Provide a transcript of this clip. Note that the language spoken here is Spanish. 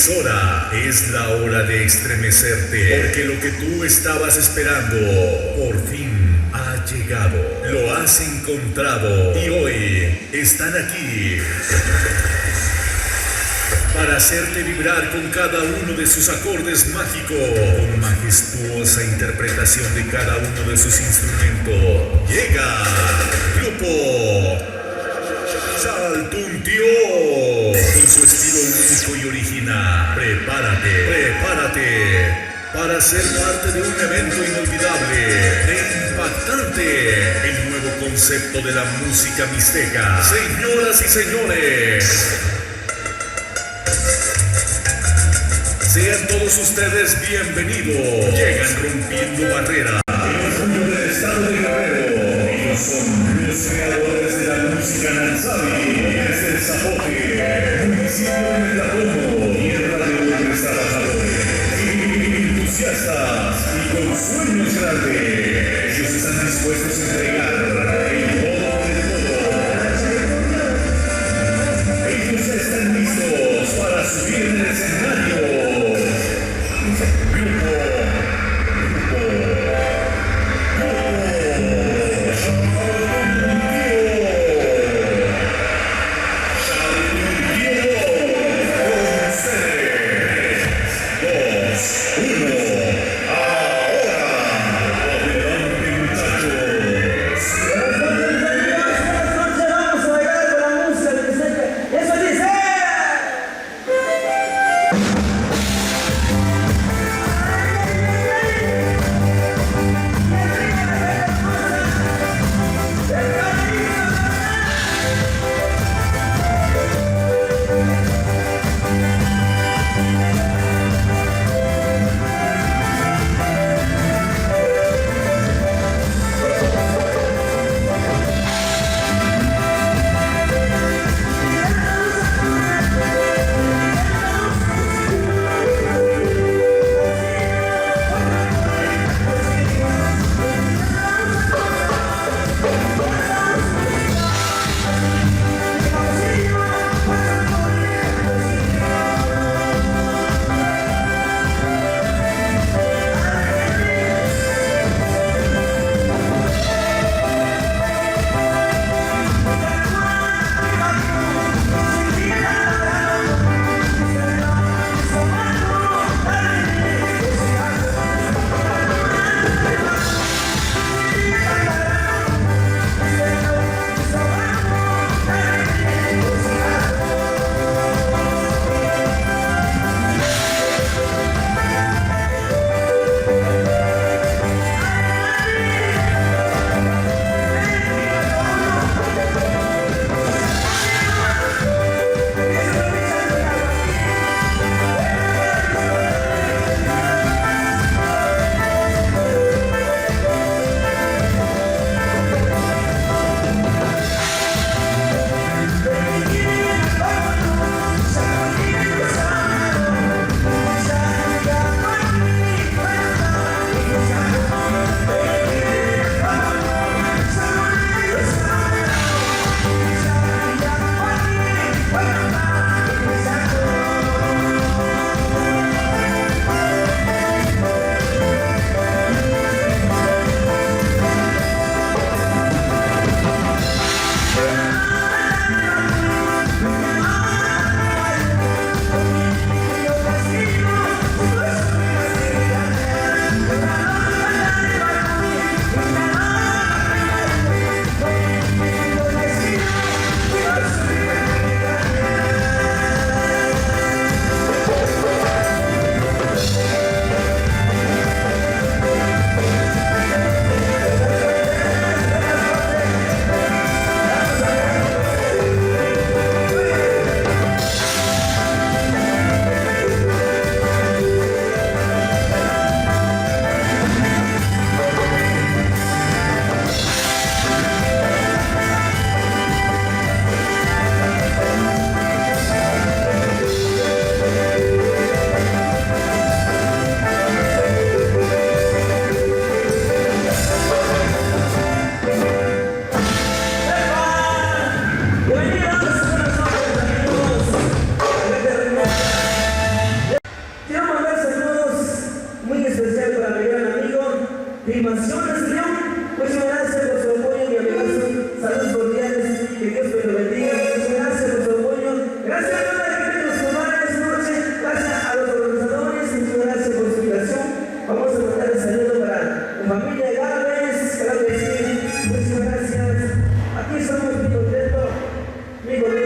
Es la hora de estremecerte, porque lo que tú estabas esperando por fin ha llegado. Lo has encontrado y hoy están aquí para hacerte vibrar con cada uno de sus acordes mágicos, con majestuosa interpretación de cada uno de sus instrumentos. Llega Grupo Chaltuntio, con su estilo único y original. Prepárate para ser parte de un evento inolvidable e impactante, el nuevo concepto de la música mixteca. Señoras y señores, sean todos ustedes bienvenidos. Llegan rompiendo barreras. El orgullo del estado de Guerrero. Ellos son los creadores de la música Nansabi. Desde el Zapote, municipio de Metaplomo, tierra de hombres trabajadores, entusiastas y con sueños grandes. Ellos están dispuestos a entregar el todo del todo. Ellos están listos para subir en el escenario. Ahora, adelante muchachos. Digo,